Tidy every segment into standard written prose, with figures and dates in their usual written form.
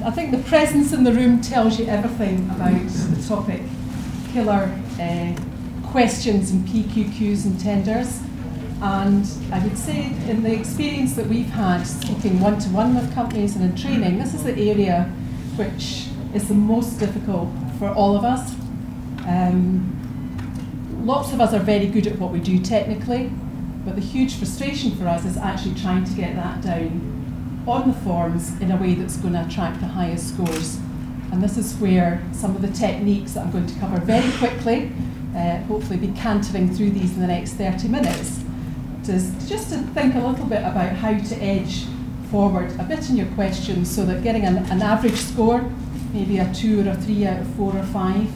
I think the presence in the room tells you everything about the topic, killer questions and PQQs and tenders. And I would say in the experience that we've had speaking one-to-one with companies and in training, this is the area which is the most difficult for all of us. Lots of us are very good at what we do technically, but the huge frustration for us is actually trying to get that down on the forms in a way that's going to attract the highest scores. And this is where some of the techniques that I'm going to cover very quickly, hopefully be cantering through these in the next 30 minutes, just to think a little bit about how to edge forward a bit in your questions so that getting an average score, maybe a 2 or a 3 out of 4 or 5,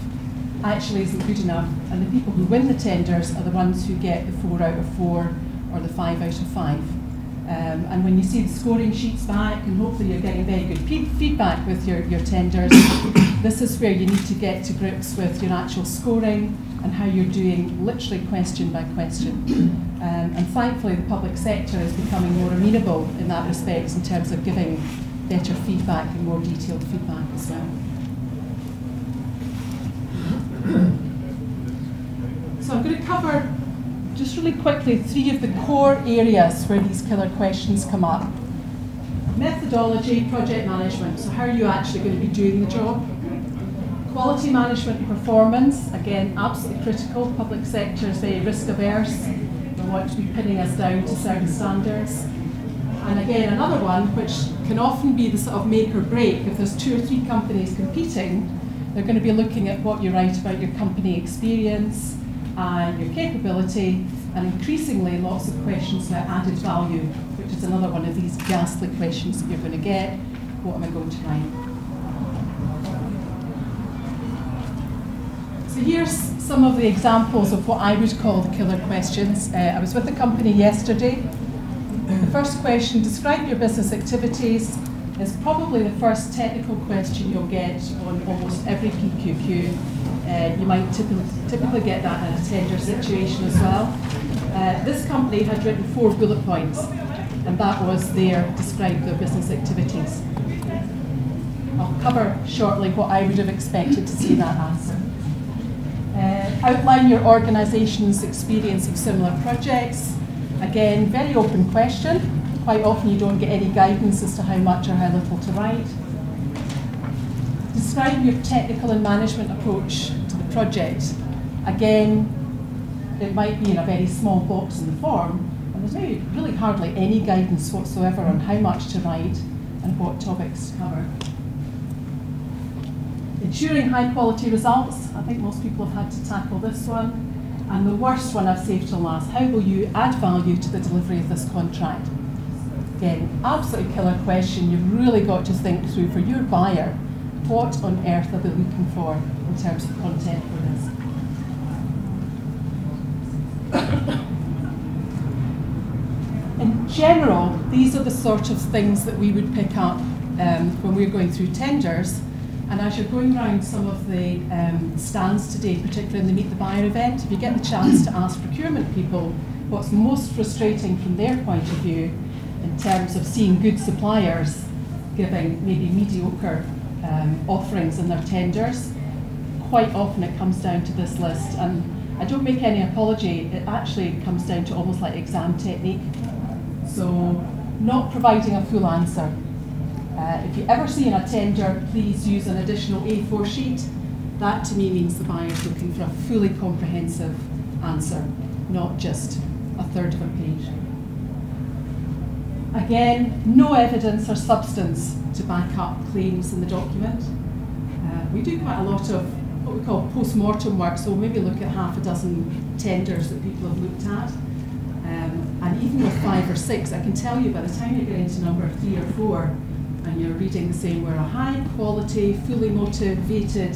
actually isn't good enough. And the people who win the tenders are the ones who get the 4 out of 4 or the 5 out of 5. And when you see the scoring sheets back, and hopefully you're getting very good feedback with your tenders, this is where you need to get to grips with your actual scoring and how you're doing literally question by question. And thankfully the public sector is becoming more amenable in that respect in terms of giving better feedback and more detailed feedback as well. So I'm going to cover just really quickly 3 of the core areas where these killer questions come up. Methodology, project management, so how are you actually going to be doing the job? Quality management and performance, again, absolutely critical. Public sector is very risk averse. They want to be pinning us down to certain standards. And again, another one which can often be the sort of make or break. If there's 2 or 3 companies competing, they're going to be looking at what you write about your company experience, your capability, and increasingly lots of questions about added value, which is another one of these ghastly questions that you're going to get. What am I going to write? So here's some of the examples of what I would call the killer questions. I was with a company yesterday. The first question, describe your business activities, is probably the first technical question you'll get on almost every PQQ. You might typically get that in a tender situation as well. This company had written 4 bullet points, and that was describe their business activities. I'll cover shortly what I would have expected to see that answer. Outline your organisation's experience of similar projects. Again, very open question. Quite often you don't get any guidance as to how much or how little to write. Describe your technical and management approach to the project. Again, it might be in a very small box in the form, and there's maybe really hardly any guidance whatsoever on how much to write and what topics to cover. Ensuring high quality results. I think most people have had to tackle this one. And the worst one I've saved till last, how will you add value to the delivery of this contract? Again, absolutely killer question. You've really got to think through for your buyer, what on earth are they looking for in terms of content for this? In general, these are the sort of things that we would pick up when we're going through tenders. And as you're going around some of the stands today, particularly in the Meet the Buyer event, if you get the chance to ask procurement people what's most frustrating from their point of view in terms of seeing good suppliers giving maybe mediocre offerings in their tenders, quite often it comes down to this list. And I don't make any apology, it actually comes down to almost like exam technique. So not providing a full answer. If you ever see in a tender, please use an additional A4 sheet. That to me means the buyer's looking for a fully comprehensive answer, not just a third of a page. Again, no evidence or substance to back up claims in the document. We do quite a lot of what we call post-mortem work, so we'll maybe look at half a dozen tenders that people have looked at. And even with 5 or 6, I can tell you by the time you get into number 3 or 4, and you're reading the same, we're a high quality, fully motivated,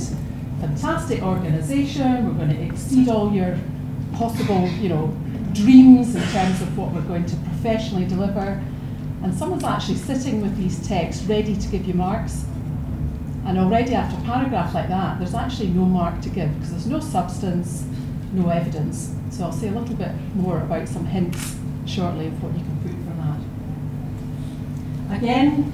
fantastic organisation, we're going to exceed all your possible, dreams in terms of what we're going to professionally deliver. And someone's actually sitting with these texts ready to give you marks. And already after a paragraph like that, there's actually no mark to give because there's no substance, no evidence. So I'll say a little bit more about some hints shortly of what you can put for that. Again,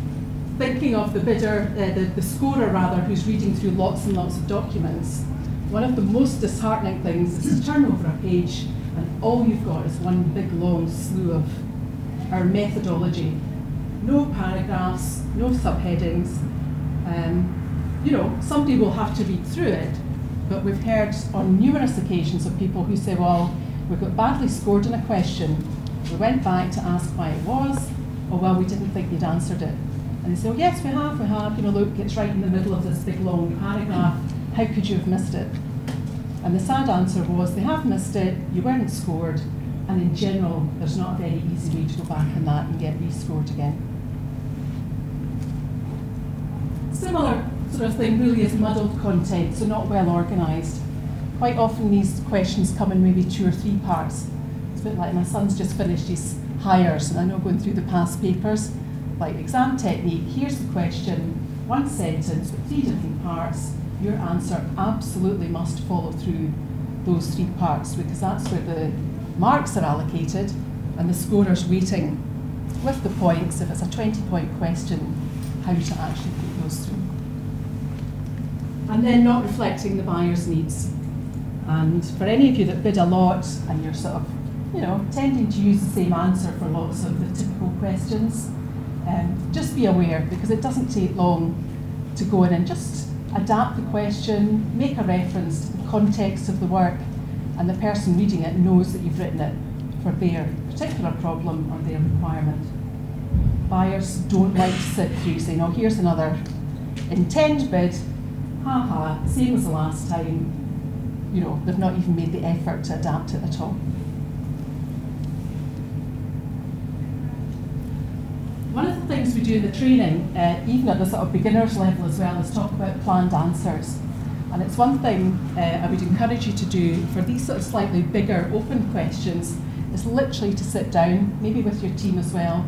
thinking of the bidder, the scorer rather, who's reading through lots and lots of documents, one of the most disheartening things is to turn over a page and all you've got is one big long slew of our methodology. No paragraphs, no subheadings. You know, somebody will have to read through it, but we've heard on numerous occasions of people who say, well, we've got badly scored in a question. We went back to ask why it was, or well, we didn't think you'd answered it. And they say, oh yes, we have, you know, look, it's right in the middle of this big long paragraph. How could you have missed it? And the sad answer was, they have missed it, you weren't scored, and in general, there's not a very easy way to go back on that and get rescored again. Similar sort of thing really is muddled content, so not well organised. Quite often these questions come in maybe 2 or 3 parts. It's a bit like my son's just finished his hires, and I know going through the past papers, like exam technique, here's the question, 1 sentence with 3 different parts, your answer absolutely must follow through those 3 parts, because that's where the marks are allocated and the scorer's waiting with the points, if it's a 20-point question, how to actually put those through. And then not reflecting the buyer's needs. And for any of you that bid a lot and you're sort of, you know, tending to use the same answer for lots of the typical questions, just be aware, because it doesn't take long to go in and just adapt the question, make a reference to the context of the work, and the person reading it knows that you've written it for their particular problem or their requirement. Buyers don't like to sit through saying, oh, here's another intend bid, haha, same as the last time. You know, they've not even made the effort to adapt it at all. One of the things we do in the training, even at the sort of beginner's level as well, is talk about planned answers. And it's one thing I would encourage you to do for these sort of slightly bigger open questions, is literally to sit down, maybe with your team as well.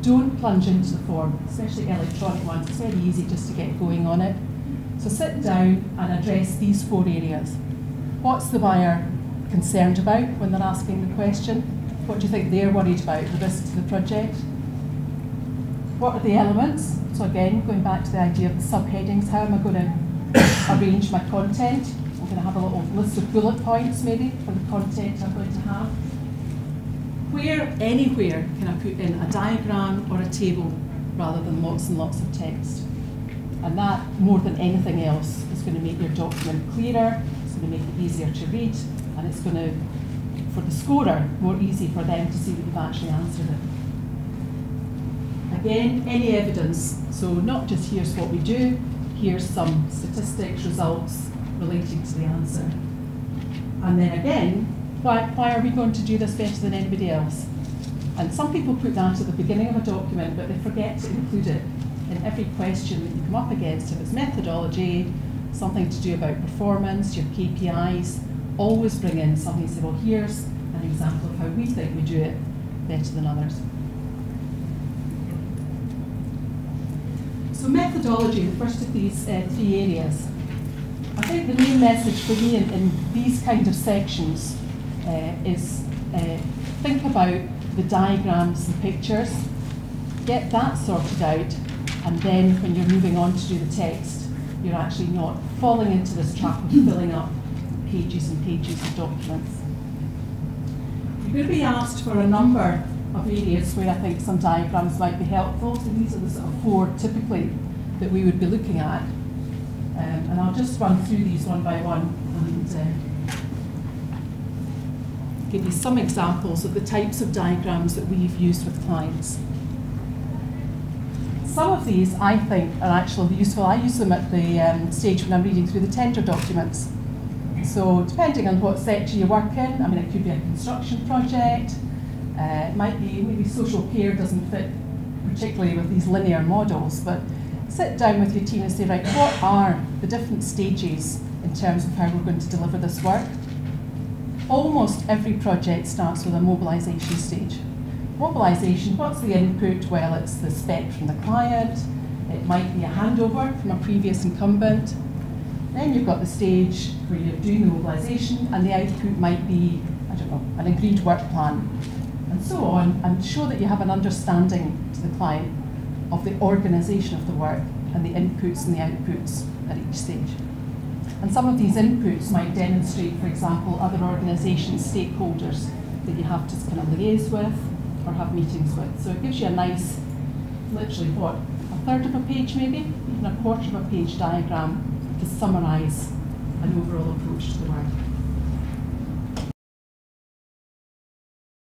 Don't plunge into the form, especially electronic ones. It's very easy just to get going on it. So sit down and address these 4 areas. What's the buyer concerned about when they're asking the question? What do you think they're worried about, the risk to the project? What are the elements? So again, going back to the idea of the subheadings, how am I going to arrange my content? I'm going to have a little list of bullet points maybe for the content I'm going to have. Where, anywhere, can I put in a diagram or a table rather than lots and lots of text? And that, more than anything else, is going to make your document clearer, it's going to make it easier to read, and it's going to, for the scorer, more easy for them to see that you've actually answered it. Again, any evidence, so not just here's what we do, here's some statistics, results relating to the answer. And then again, why are we going to do this better than anybody else? And some people put that at the beginning of a document, but they forget to include it in every question that you come up against. If it's methodology, something to do about performance, your KPIs, always bring in something and say, well, here's an example of how we think we do it better than others. So methodology, the first of these 3 areas. I think the main message for me in these kind of sections is think about the diagrams and pictures, get that sorted out, and then when you're moving on to do the text, you're actually not falling into this trap of filling up pages and pages of documents. You're going to be asked for a number of areas where I think some diagrams might be helpful. So these are the sort of 4 typically that we would be looking at. And I'll just run through these one by one and give you some examples of the types of diagrams that we've used with clients. Some of these I think are actually useful. I use them at the stage when I'm reading through the tender documents. So depending on what sector you work in, I mean, it could be a construction project, it might be maybe social care doesn't fit particularly with these linear models, but sit down with your team and say, right, what are the different stages in terms of how we're going to deliver this work? Almost every project starts with a mobilisation stage. Mobilisation, what's the input? Well, it's the spec from the client, it might be a handover from a previous incumbent. Then you've got the stage where you're doing the mobilisation, and the output might be, I don't know, an agreed work plan, and so on, and show that you have an understanding to the client. of the organisation of the work and the inputs and the outputs at each stage. And some of these inputs might demonstrate, for example, other organisations, stakeholders that you have to kind of liaise with or have meetings with. So it gives you a nice, literally what, a third of a page maybe, even a quarter of a page diagram to summarise an overall approach to the work.